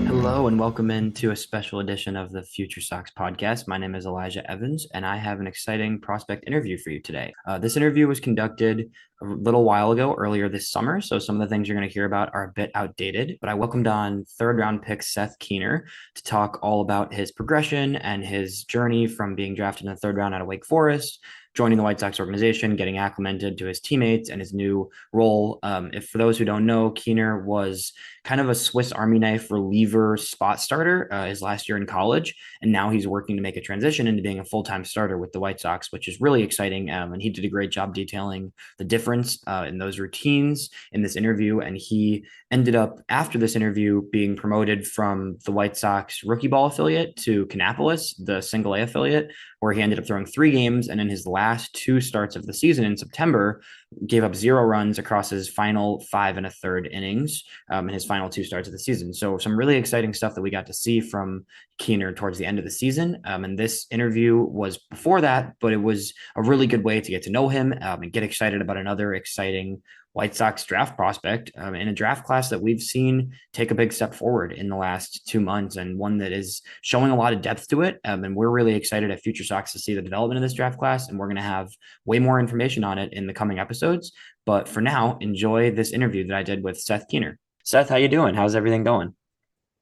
Hello and welcome into a special edition of the FutureSox Podcast. My name is Elijah Evans, and I have an exciting prospect interview for you today. This interview was conducted a little while ago, earlier this summer, so some of the things you're going to hear about are a bit outdated. But I welcomed on third-round pick Seth Keener to talk all about his progression and his journey from being drafted in the third round out of Wake Forest, joining the White Sox organization, getting acclimated to his teammates and his new role. If for those who don't know, Keener was kind of a Swiss Army knife reliever spot starter his last year in college, and now he's working to make a transition into being a full-time starter with the White Sox, which is really exciting. And he did a great job detailing the difference in those routines in this interview, and he ended up after this interview being promoted from the White Sox rookie ball affiliate to Kannapolis, the single A affiliate, where he ended up throwing 3 games, and in his last 2 starts of the season in September, gave up 0 runs across his final 5 1/3 innings in his final 2 starts of the season. So some really exciting stuff that we got to see from Keener towards the end of the season. And this interview was before that, but it was a really good way to get to know him and get excited about another exciting White Sox draft prospect in a draft class that we've seen take a big step forward in the last 2 months, and one that is showing a lot of depth to it. And we're really excited at FutureSox to see the development of this draft class, and we're going to have way more information on it in the coming episodes. But for now, enjoy this interview that I did with Seth Keener. Seth, how you doing? How's everything going?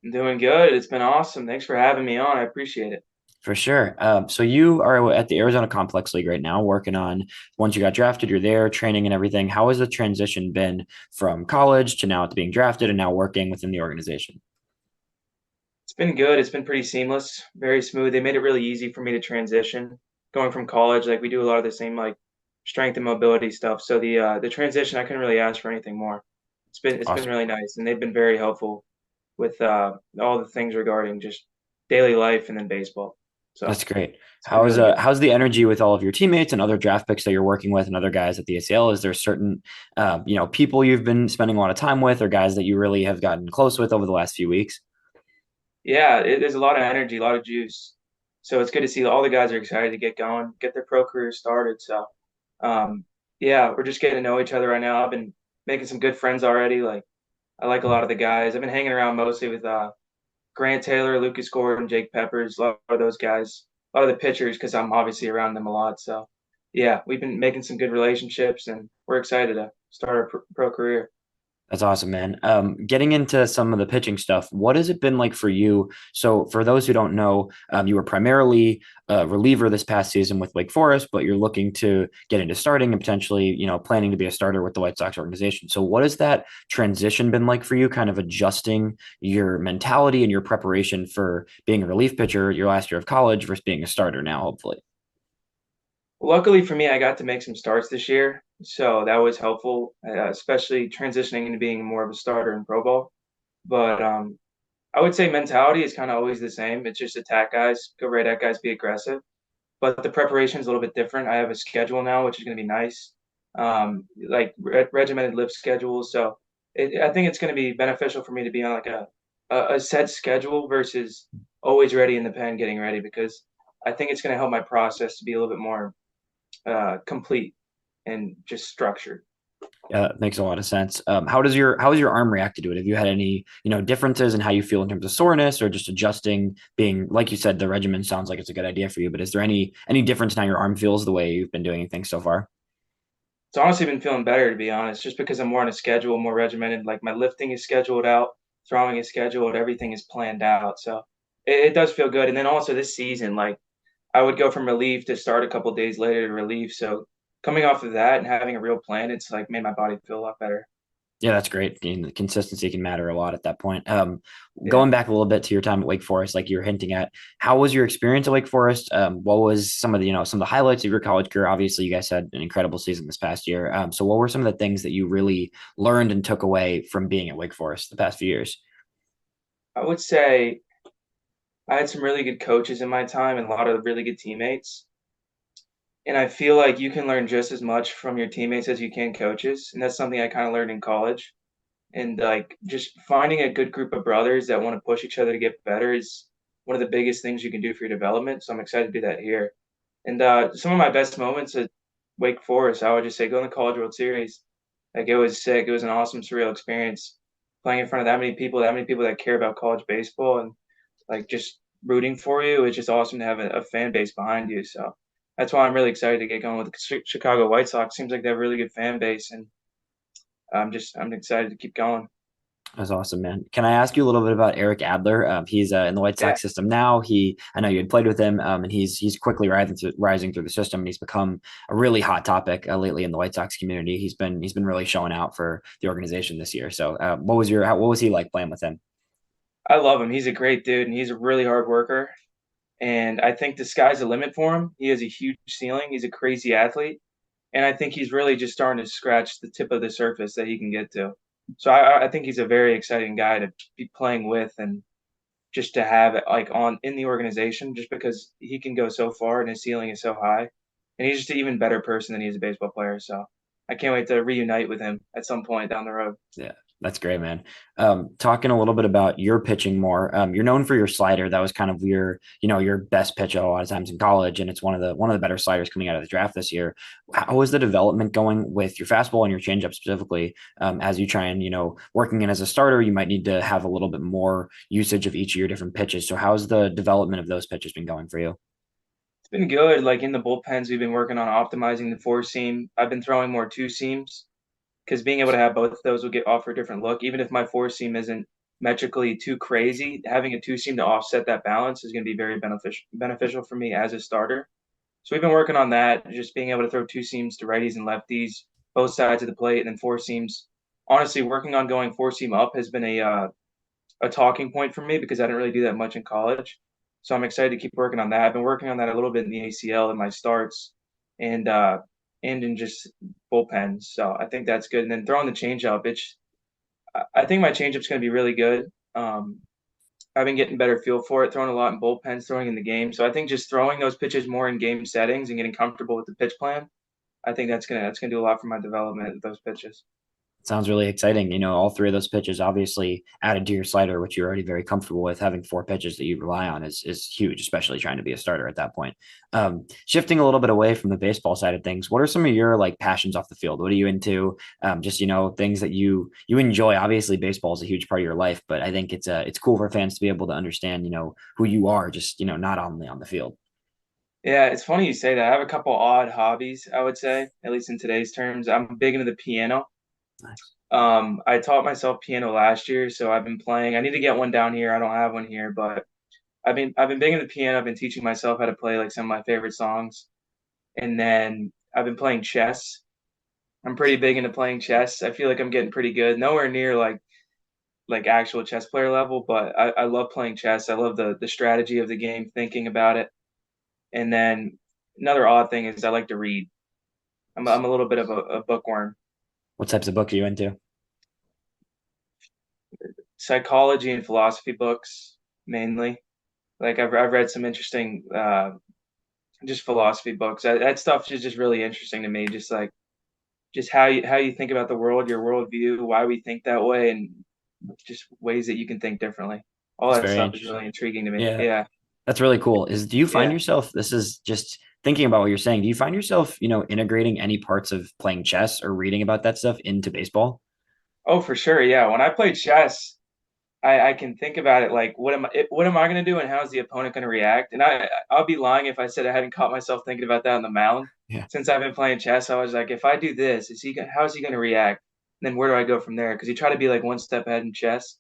I'm doing good. It's been awesome. Thanks for having me on. I appreciate it. For sure. So you are at the Arizona Complex League right now, working on once you got drafted, you're there, training and everything. How has the transition been from college to now to being drafted and now working within the organization? It's been good. It's been pretty seamless, very smooth. They made it really easy for me to transition. Going from college, like we do a lot of the same like strength and mobility stuff. So the transition, I couldn't really ask for anything more. It's been Awesome. really nice, and they've been very helpful with all the things regarding just daily life and then baseball. So That's great. it's been really good. How's the energy with all of your teammates and other draft picks that you're working with and other guys at the ACL? Is there certain people you've been spending a lot of time with or guys that you really have gotten close with over the last few weeks? Yeah, there's a lot of energy, a lot of juice. So it's good to see all the guys are excited to get going, get their pro career started. So Um, yeah, we're just getting to know each other right now. I've been making some good friends already. Like I like a lot of the guys. I've been hanging around mostly with Grant Taylor, Lucas Gordon, Jake Peppers, a lot of those guys, a lot of the pitchers because I'm obviously around them a lot. So yeah, we've been making some good relationships, and we're excited to start our pro career. That's awesome, man. Getting into some of the pitching stuff, what has it been like for you? So, for those who don't know, you were primarily a reliever this past season with Wake Forest, but you're looking to get into starting and potentially, planning to be a starter with the White Sox organization. So, what has that transition been like for you? Kind of adjusting your mentality and your preparation for being a relief pitcher your last year of college versus being a starter now, hopefully. Luckily for me, I got to make some starts this year, so that was helpful, especially transitioning into being more of a starter in pro ball. But I would say mentality is kind of always the same. It's just attack guys, go right at guys, be aggressive. But the preparation is a little bit different. I have a schedule now, which is going to be nice, like regimented lift schedule. So I think it's going to be beneficial for me to be on like a set schedule versus always ready in the pen, getting ready, because I think it's going to help my process to be a little bit more complete and just structured. Yeah, that makes a lot of sense. How has your arm reacted to it? Have you had any, differences in how you feel in terms of soreness or just adjusting, being like you said, the regimen sounds like it's a good idea for you, but is there any difference in how your arm feels the way you've been doing things so far? It's honestly been feeling better, to be honest, just because I'm more on a schedule, more regimented. Like my lifting is scheduled out, throwing is scheduled, everything is planned out. So it does feel good. And then also this season, like I would go from relief to start a couple of days later to relief. So coming off of that and having a real plan, it's like made my body feel a lot better. Yeah, that's great. The consistency can matter a lot at that point. Yeah. Going back a little bit to your time at Wake Forest, like you were hinting at, how was your experience at Wake Forest? What was some of the highlights of your college career? Obviously, you guys had an incredible season this past year. So what were some of the things that you really learned and took away from being at Wake Forest the past few years? I would say I had some really good coaches in my time and a lot of really good teammates. And I feel like you can learn just as much from your teammates as you can coaches. And that's something I kind of learned in college. And like just finding a good group of brothers that want to push each other to get better is one of the biggest things you can do for your development. So I'm excited to do that here. And some of my best moments at Wake Forest, I would just say go in the College World Series. Like it was sick. It was an awesome, surreal experience playing in front of that many people that care about college baseball and like just rooting for you. It's just awesome to have a fan base behind you. So that's why I'm really excited to get going with the Chicago White Sox. Seems like they have a really good fan base, and I'm excited to keep going. That's awesome, man. Can I ask you a little bit about Eric Adler? He's in the White Yeah, Sox system now. I know you had played with him, and he's quickly rising through the system, and he's become a really hot topic lately in the White Sox community. He's been really showing out for the organization this year. So, what was he like playing with him? I love him. He's a great dude, and he's a really hard worker. And I think the sky's the limit for him. He has a huge ceiling. He's a crazy athlete. And I think he's really just starting to scratch the tip of the surface that he can get to. So I think he's a very exciting guy to be playing with and just to have it like on in the organization, just because he can go so far and his ceiling is so high. And he's just an even better person than he is a baseball player. So I can't wait to reunite with him at some point down the road. Yeah, that's great, man. Talking a little bit about your pitching more. You're known for your slider. That was kind of your best pitch a lot of times in college, and it's one of the better sliders coming out of the draft this year. How is the development going with your fastball and your changeup specifically? As you try and working in as a starter, you might need to have a little bit more usage of each of your different pitches. So, how's the development of those pitches been going for you? It's been good. Like in the bullpens, we've been working on optimizing the four seam. I've been throwing more two seams because being able to have both of those will get offer a different look. Even if my four seam isn't metrically too crazy, having a two seam to offset that balance is going to be very beneficial for me as a starter. So we've been working on that, just being able to throw two seams to righties and lefties, both sides of the plate, and then four seams. Honestly, working on going four seam up has been a talking point for me because I didn't really do that much in college. So I'm excited to keep working on that. I've been working on that a little bit in the ACL in my starts and and in just bullpens. So I think that's good. And then throwing the changeup, I think my changeup's going to be really good. I've been getting better feel for it, throwing a lot in bullpens, throwing in the game. So I think just throwing those pitches more in game settings and getting comfortable with the pitch plan, I think that's gonna do a lot for my development of those pitches. Sounds really exciting. All three of those pitches obviously added to your slider, which you're already very comfortable with. Having four pitches that you rely on is huge, especially trying to be a starter at that point. Shifting a little bit away from the baseball side of things, what are some of your like passions off the field? What are you into? Just things that you enjoy. Obviously, baseball is a huge part of your life, but I think it's cool for fans to be able to understand who you are, just not only on the field. Yeah, it's funny you say that. I have a couple odd hobbies, I would say, at least in today's terms. I'm big into the piano. Nice. I taught myself piano last year, so I've been playing. I need to get one down here. I don't have one here, but I've been big into the piano. I've been teaching myself how to play like some of my favorite songs. And then I've been playing chess. I'm pretty big into playing chess. I feel like I'm getting pretty good. Nowhere near like actual chess player level, but I love playing chess. I love the strategy of the game, thinking about it. And then another odd thing is I like to read. I'm a little bit of a bookworm. What types of book are you into? Psychology and philosophy books mainly. Like I've read some interesting just philosophy books. That stuff is just really interesting to me. Just like just how you think about the world, your worldview, why we think that way, and just ways that you can think differently. All It's that very stuff is really interesting. intriguing to me. Yeah. Yeah, That's really cool. Do you find yeah. yourself, this is just thinking about what you're saying, do you find yourself, integrating any parts of playing chess or reading about that stuff into baseball? Oh, for sure. Yeah. When I play chess, I can think about it like what am I going to do and how's the opponent going to react? And I'll be lying if I said I hadn't caught myself thinking about that on the mound. Yeah. Since I've been playing chess, I was like, if I do this, how is he going to react? And then where do I go from there? Because you try to be like one step ahead in chess,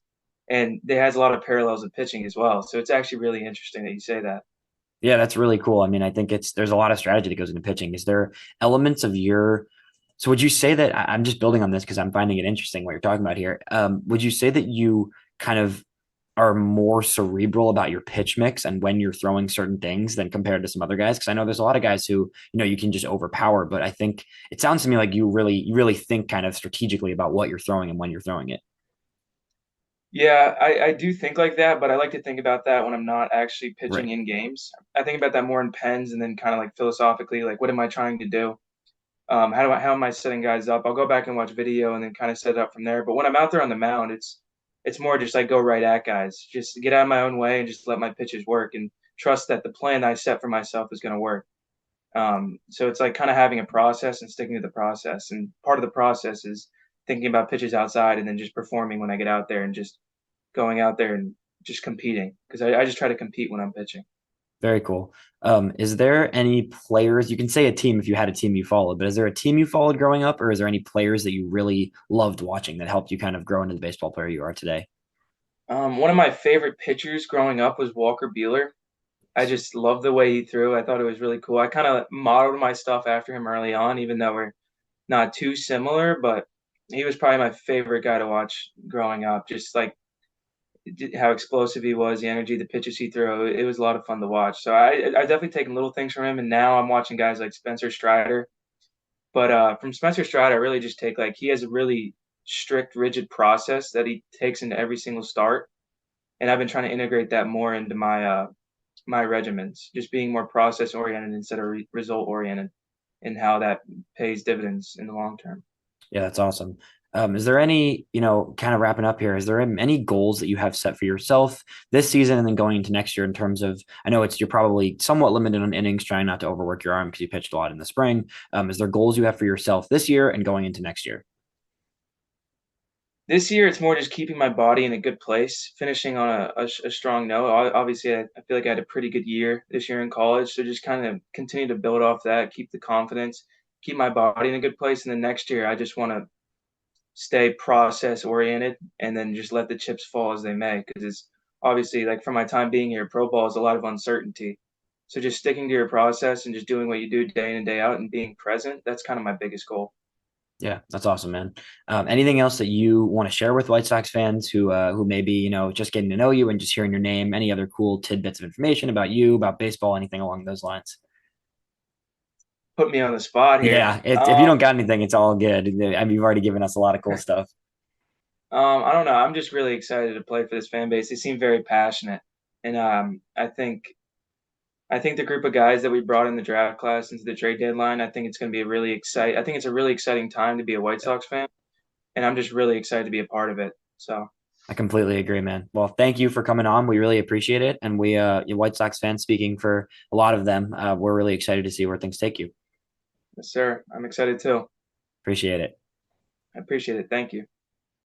and it has a lot of parallels with pitching as well. So it's actually really interesting that you say that. Yeah, that's really cool. I mean, I think there's a lot of strategy that goes into pitching. Is there elements of so would you say that I'm just building on this because I'm finding it interesting what you're talking about here. Would you say that you kind of are more cerebral about your pitch mix and when you're throwing certain things than compared to some other guys? Because I know there's a lot of guys who, you can just overpower, but I think it sounds to me like you really think kind of strategically about what you're throwing and when you're throwing it. Yeah, I do think like that, but I like to think about that when I'm not actually pitching Right. in games. I think about that more in pens and then kind of like philosophically, like what am I trying to do? How am I setting guys up? I'll go back and watch video and then kind of set it up from there. But when I'm out there on the mound, it's more just like go right at guys, just get out of my own way and just let my pitches work and trust that the plan I set for myself is going to work. So it's like kind of having a process and sticking to the process. And part of the process is thinking about pitches outside and then just performing when I get out there and just going out there and just competing because I just try to compete when I'm pitching. Very cool. Is there any players, you can say a team if you had a team you followed, but is there a team you followed growing up, or is there any players that you really loved watching that helped you kind of grow into the baseball player you are today? One of my favorite pitchers growing up was Walker Buehler. I just loved the way he threw. I thought it was really cool. I kind of modeled my stuff after him early on, even though we're not too similar, but he was probably my favorite guy to watch growing up. Just like how explosive he was, the energy, the pitches he threw. It was a lot of fun to watch. So I definitely taken little things from him, and now I'm watching guys like Spencer Strider. But from Spencer Strider, I really just take like he has a really strict, rigid process that he takes into every single start, and I've been trying to integrate that more into my regimens, just being more process oriented instead of result oriented, and how that pays dividends in the long term. Yeah, that's awesome. Is there any, kind of wrapping up here, is there any goals that you have set for yourself this season and then going into next year in terms of, I know you're probably somewhat limited on innings, trying not to overwork your arm because you pitched a lot in the spring. Is there goals you have for yourself this year and going into next year? This year, it's more just keeping my body in a good place, finishing on a strong note. Obviously, I feel like I had a pretty good year this year in college, so just kind of continue to build off that, keep the confidence, keep my body in a good place. And then next year, I just want to stay process oriented and then just let the chips fall as they may. Because it's obviously like for my time being here, pro ball is a lot of uncertainty. So just sticking to your process and just doing what you do day in and day out and being present, that's kind of my biggest goal. Yeah, that's awesome, man. Anything else that you want to share with White Sox fans who maybe, just getting to know you and just hearing your name, any other cool tidbits of information about you, about baseball, anything along those lines? Put me on the spot here. Yeah, if you don't got anything, it's all good. I mean, you've already given us a lot of cool stuff. I don't know. I'm just really excited to play for this fan base. They seem very passionate, and I think the group of guys that we brought in the draft class into the trade deadline. I think it's going to be a really exciting. I think it's a really exciting time to be a White Yeah, Sox fan, and I'm just really excited to be a part of it. So, I completely agree, man. Well, thank you for coming on. We really appreciate it. And you White Sox fans, speaking for a lot of them, we're really excited to see where things take you. yes, sir. I'm excited too. Appreciate it. I appreciate it. Thank you.